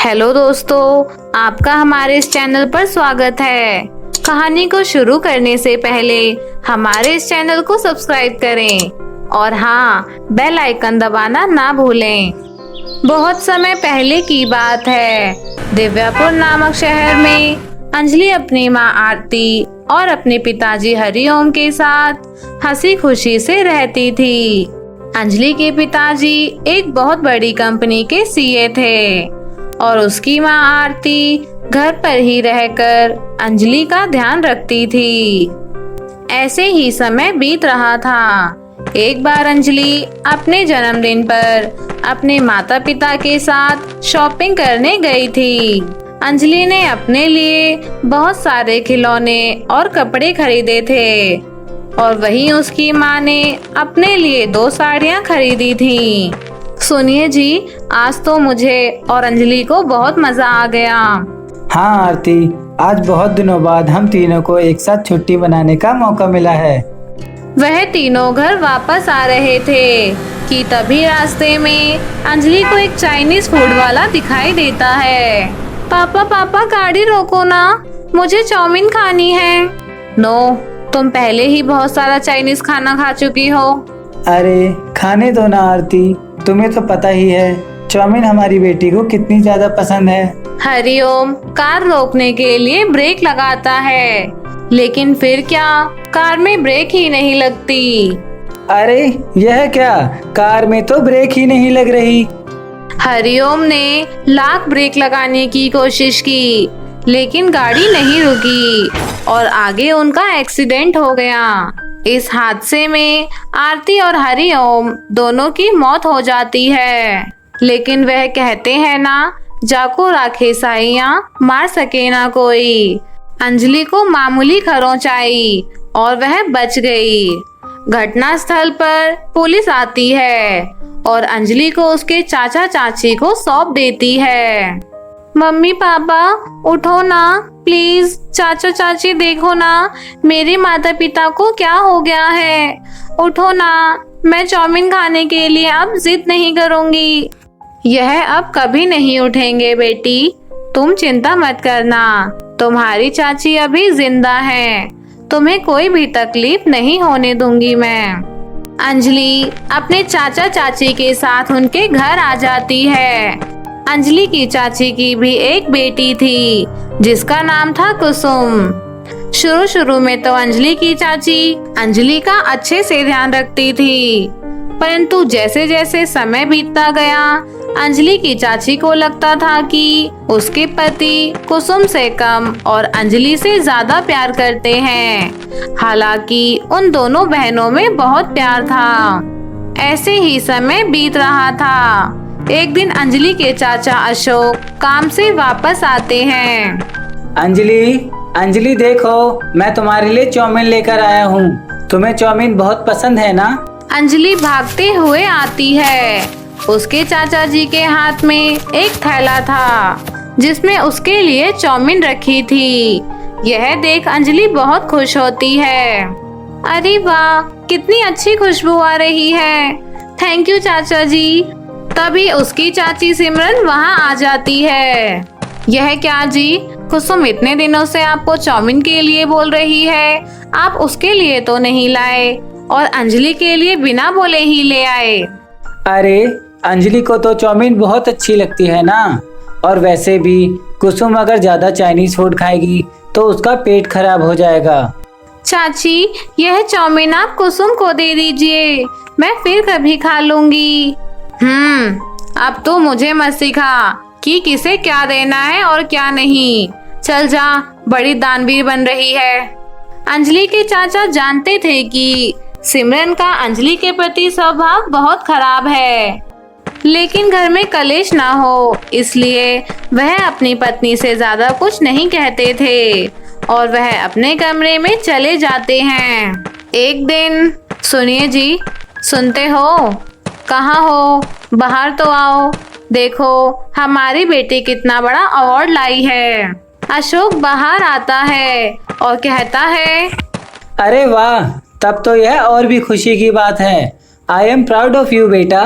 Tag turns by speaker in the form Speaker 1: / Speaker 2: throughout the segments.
Speaker 1: Hello दोस्तों, आपका हमारे इस चैनल पर स्वागत है। कहानी को शुरू करने से पहले हमारे इस चैनल को सब्सक्राइब करें और हाँ, बेल आइकन दबाना ना भूलें। बहुत समय पहले की बात है। दिव्यापुर नामक शहर में अंजलि अपनी माँ आरती और अपने पिताजी हरिओम के साथ हंसी खुशी से रहती थी। अंजलि के पिताजी एक बहुत बड़ी कंपनी के सीए थे और उसकी माँ आरती घर पर ही रहकर अंजलि का ध्यान रखती थी। ऐसे ही समय बीत रहा था। एक बार अंजलि अपने जन्मदिन पर अपने माता पिता के साथ शॉपिंग करने गई थी। अंजलि ने अपने लिए बहुत सारे खिलौने और कपड़े खरीदे थे और वहीं उसकी माँ ने अपने लिए 2 साड़ियाँ खरीदी थी। सुनिए जी, आज तो मुझे और अंजलि को बहुत मजा आ गया।
Speaker 2: हाँ आरती, आज बहुत दिनों बाद हम तीनों को एक साथ छुट्टी मनाने का मौका मिला है।
Speaker 1: वह तीनों घर वापस आ रहे थे कि तभी रास्ते में अंजलि को एक चाइनीज फूड वाला दिखाई देता है। पापा गाड़ी रोको ना, मुझे चाउमीन खानी है। नो, तुम पहले ही बहुत सारा चाइनीज खाना खा चुकी हो।
Speaker 2: अरे खाने दो ना आरती, तुम्हें तो पता ही है चाउमीन हमारी बेटी को कितनी ज्यादा पसंद है।
Speaker 1: हरिओम कार रोकने के लिए ब्रेक लगाता है, लेकिन फिर क्या, कार में ब्रेक ही नहीं लगती।
Speaker 2: अरे यह क्या, कार में तो ब्रेक ही नहीं लग रही।
Speaker 1: हरिओम ने लाख ब्रेक लगाने की कोशिश की, लेकिन गाड़ी नहीं रुकी और आगे उनका एक्सीडेंट हो गया। इस हादसे में आरती और हरिओम दोनों की मौत हो जाती है। लेकिन वह कहते हैं ना, जाको राखे साइयां, मार सके ना कोई। अंजलि को मामूली खरोंच आई और वह बच गई। घटनास्थल पर पुलिस आती है और अंजलि को उसके चाचा चाची को सौंप देती है। मम्मी पापा उठो ना प्लीज, चाचा चाची देखो ना, मेरे माता पिता को क्या हो गया है। उठो ना, मैं चाउमीन खाने के लिए अब जिद नहीं करूंगी। यह अब कभी नहीं उठेंगे बेटी, तुम चिंता मत करना, तुम्हारी चाची अभी जिंदा है, तुम्हें कोई भी तकलीफ नहीं होने दूंगी मैं। अंजलि अपने चाचा चाची के साथ उनके घर आ जाती है। अंजलि की चाची की भी एक बेटी थी जिसका नाम था कुसुम। शुरू में तो अंजलि की चाची अंजलि का अच्छे से ध्यान रखती थी, परंतु जैसे जैसे समय बीतता गया अंजलि की चाची को लगता था कि उसके पति कुसुम से कम और अंजलि से ज्यादा प्यार करते हैं। हालांकि उन दोनों बहनों में बहुत प्यार था। ऐसे ही समय बीत रहा था। एक दिन अंजलि के चाचा अशोक काम से वापस आते हैं।
Speaker 2: अंजलि देखो, मैं तुम्हारे लिए चाउमीन लेकर आया हूँ। तुम्हें चाउमीन बहुत पसंद है ना?
Speaker 1: अंजलि भागते हुए आती है। उसके चाचा जी के हाथ में एक थैला था जिसमें उसके लिए चाउमीन रखी थी। यह देख अंजलि बहुत खुश होती है। अरे वाह, कितनी अच्छी खुशबू आ रही है, थैंक यू चाचा जी। तभी उसकी चाची सिमरन वहाँ आ जाती है। यह क्या जी, कुसुम इतने दिनों से आपको चाउमीन के लिए बोल रही है, आप उसके लिए तो नहीं लाए और अंजलि के लिए बिना बोले ही ले आए।
Speaker 2: अरे अंजलि को तो चाउमीन बहुत अच्छी लगती है ना, और वैसे भी कुसुम अगर ज्यादा चाइनीज फूड खाएगी तो उसका पेट खराब हो जाएगा।
Speaker 1: चाची, यह चाउमीन आप कुसुम को दे दीजिए, मैं फिर कभी खा लूंगी। अब तो मुझे मत सिखा कि किसे क्या देना है और क्या नहीं। चल जा, बड़ी दानवीर बन रही है। अंजलि के चाचा जानते थे कि सिमरन का अंजलि के प्रति स्वभाव बहुत खराब है, लेकिन घर में कलेश ना हो इसलिए वह अपनी पत्नी से ज्यादा कुछ नहीं कहते थे और वह अपने कमरे में चले जाते हैं। एक दिन, सुनिए जी, सुनते हो? कहाँ हो, बाहर तो आओ, देखो हमारी बेटी कितना बड़ा अवार्ड लाई है। अशोक बाहर आता है और कहता है,
Speaker 2: अरे वाह, तब तो यह और भी खुशी की बात है। I am proud of you बेटा।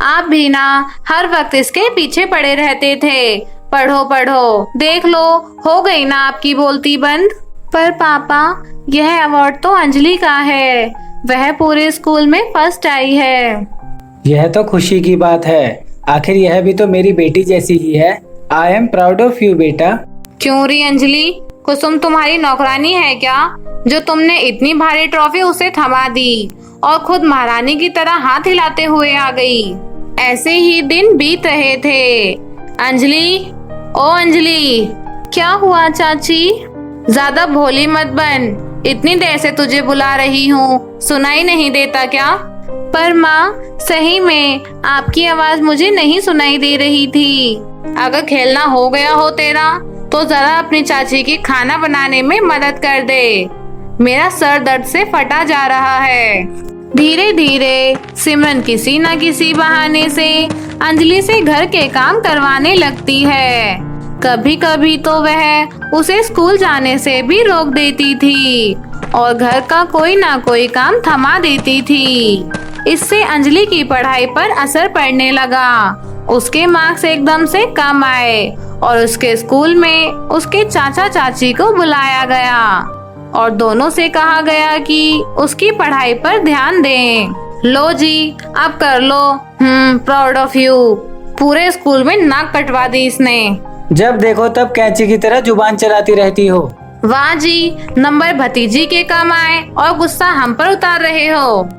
Speaker 1: आप भी ना हर वक्त इसके पीछे पड़े रहते थे, पढ़ो पढ़ो, देख लो हो गई ना आपकी बोलती बंद। पर पापा, यह अवार्ड तो अंजलि का है, वह पूरे स्कूल में फर्स्ट आई है।
Speaker 2: यह तो खुशी की बात है, आखिर यह भी तो मेरी बेटी जैसी ही है। I am proud of you बेटा।
Speaker 1: क्यों री अंजलि, कुसुम तुम्हारी नौकरानी है क्या, जो तुमने इतनी भारी ट्रॉफी उसे थमा दी और खुद महारानी की तरह हाथ हिलाते हुए आ गई। ऐसे ही दिन बीत रहे थे। अंजलि, ओ अंजलि। क्या हुआ चाची? ज्यादा भोली मत बन, इतनी देर से तुझे बुला रही हूँ, सुनाई नहीं देता क्या? पर माँ, सही में आपकी आवाज मुझे नहीं सुनाई दे रही थी। अगर खेलना हो गया हो तेरा तो जरा अपनी चाची की खाना बनाने में मदद कर दे, मेरा सर दर्द से फटा जा रहा है। धीरे धीरे सिमरन किसी न किसी बहाने से अंजलि से घर के काम करवाने लगती है। कभी कभी तो वह उसे स्कूल जाने से भी रोक देती थी और घर का कोई ना कोई काम थमा देती थी। इससे अंजलि की पढ़ाई पर असर पड़ने लगा। उसके मार्क्स एकदम से कम आए और उसके स्कूल में उसके चाचा चाची को बुलाया गया और दोनों से कहा गया कि उसकी पढ़ाई पर ध्यान दें। लो जी, अब कर लो। Proud of you. पूरे स्कूल में नाक कटवा दी इसने।
Speaker 2: जब देखो तब कैंची की तरह जुबान चलाती रहती हो।
Speaker 1: वाह जी, नंबर भतीजी के कम आए और गुस्सा हम पर उतार रहे हो।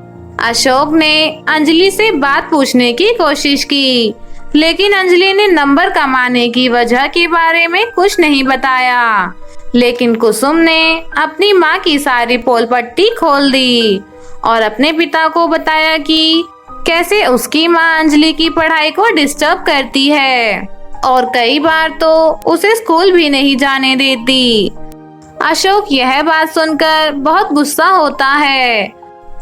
Speaker 1: अशोक ने अंजलि से बात पूछने की कोशिश की, लेकिन अंजलि ने नंबर कमाने की वजह के बारे में कुछ नहीं बताया। लेकिन कुसुम ने अपनी माँ की सारी पोल पट्टी खोल दी और अपने पिता को बताया कि कैसे उसकी माँ अंजलि की पढ़ाई को डिस्टर्ब करती है और कई बार तो उसे स्कूल भी नहीं जाने देती। अशोक यह बात सुनकर बहुत गुस्सा होता है।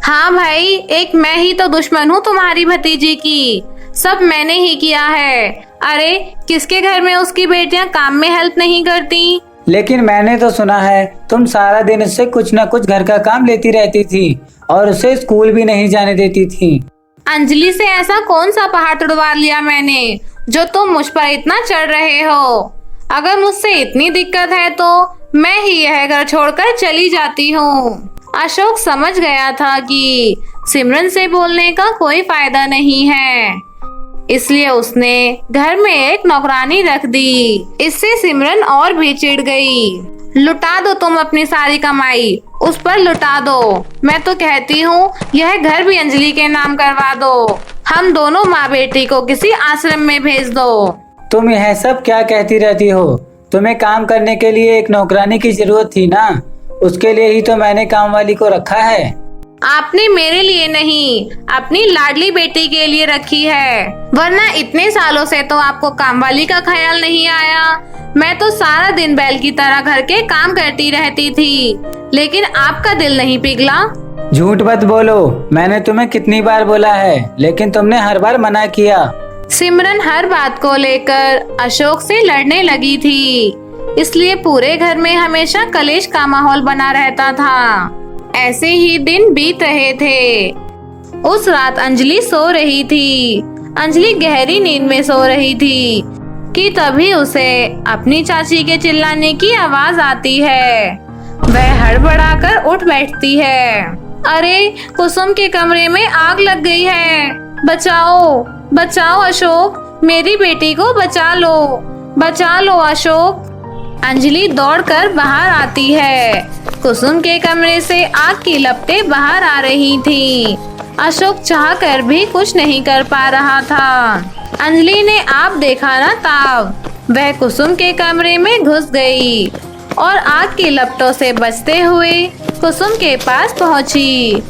Speaker 1: हाँ भाई, एक मैं ही तो दुश्मन हूँ तुम्हारी भतीजी की, सब मैंने ही किया है। अरे किसके घर में उसकी बेटियां काम में हेल्प नहीं करती?
Speaker 2: लेकिन मैंने तो सुना है तुम सारा दिन उससे कुछ न कुछ घर का काम लेती रहती थी और उसे स्कूल भी नहीं जाने देती थी।
Speaker 1: अंजलि से ऐसा कौन सा पहाड़ तुड़वा लिया मैंने जो तुम मुझ पर इतना चढ़ रहे हो? अगर मुझसे इतनी दिक्कत है तो मैं ही यह घर छोड़कर चली जाती हूँ। अशोक समझ गया था कि सिमरन से बोलने का कोई फायदा नहीं है, इसलिए उसने घर में एक नौकरानी रख दी। इससे सिमरन और भी चिढ़ गई। लुटा दो तुम अपनी सारी कमाई, उस पर लुटा दो। मैं तो कहती हूँ यह घर भी अंजलि के नाम करवा दो। हम दोनों माँ बेटी को किसी आश्रम में भेज दो।
Speaker 2: तुम यह सब क्या कहती रहती हो? तुम्हें काम करने के लिए एक नौकरानी की जरूरत थी ना, उसके लिए ही तो मैंने काम वाली को रखा है।
Speaker 1: आपने मेरे लिए नहीं, अपनी लाडली बेटी के लिए रखी है, वरना इतने सालों से तो आपको कामवाली का ख्याल नहीं आया। मैं तो सारा दिन बैल की तरह घर के काम करती रहती थी, लेकिन आपका दिल नहीं पिघला।
Speaker 2: झूठ मत बोलो, मैंने तुम्हें कितनी बार बोला है, लेकिन तुमने हर बार मना किया।
Speaker 1: सिमरन हर बात को लेकर अशोक से लड़ने लगी थी, इसलिए पूरे घर में हमेशा कलेश का माहौल बना रहता था। ऐसे ही दिन बीत रहे थे। उस रात अंजलि सो रही थी। अंजलि गहरी नींद में सो रही थी कि तभी उसे अपनी चाची के चिल्लाने की आवाज आती है। वह हड़बड़ाकर उठ बैठती है। अरे कुसुम के कमरे में आग लग गई है, बचाओ बचाओ अशोक, मेरी बेटी को बचा लो अशोक। अंजलि दौड़कर बाहर आती है। कुसुम के कमरे से आग की लपटें बाहर आ रही थी। अशोक चाहकर भी कुछ नहीं कर पा रहा था। अंजलि ने आप देखा ना ताव, वह कुसुम के कमरे में घुस गई और आग की लपटों से बचते हुए कुसुम के पास पहुंची।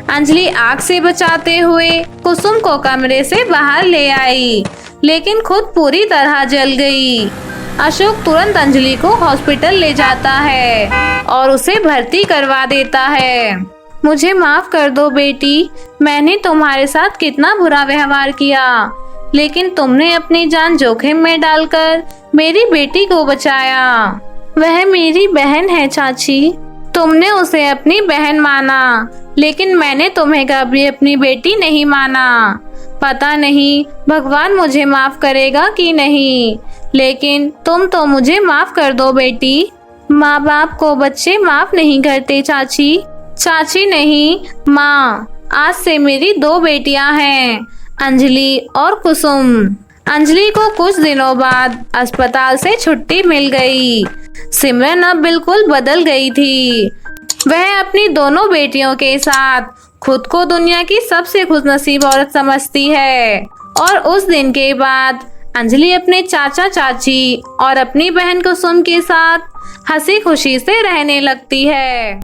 Speaker 1: अंजलि आग से बचाते हुए कुसुम को कमरे से बाहर ले आई, लेकिन खुद पूरी तरह जल गई। अशोक तुरंत अंजलि को हॉस्पिटल ले जाता है और उसे भर्ती करवा देता है। मुझे माफ कर दो बेटी, मैंने तुम्हारे साथ कितना बुरा व्यवहार किया, लेकिन तुमने अपनी जान जोखिम में डालकर मेरी बेटी को बचाया। वह मेरी बहन है चाची, तुमने उसे अपनी बहन माना, लेकिन मैंने तुम्हें कभी अपनी बेटी नहीं माना। पता नहीं भगवान मुझे माफ करेगा कि नहीं, लेकिन तुम तो मुझे माफ कर दो बेटी। माँ बाप को बच्चे माफ नहीं करते चाची। चाची नहीं माँ, आज से मेरी 2 बेटियां हैं, अंजलि और कुसुम। अंजलि को कुछ दिनों बाद अस्पताल से छुट्टी मिल गई। सिमरन अब बिल्कुल बदल गई थी। वह अपनी दोनों बेटियों के साथ खुद को दुनिया की सबसे खुशनसीब औरत समझती है। और उस दिन के बाद अंजलि अपने चाचा चाची और अपनी बहन कुसुम के साथ हंसी खुशी से रहने लगती है।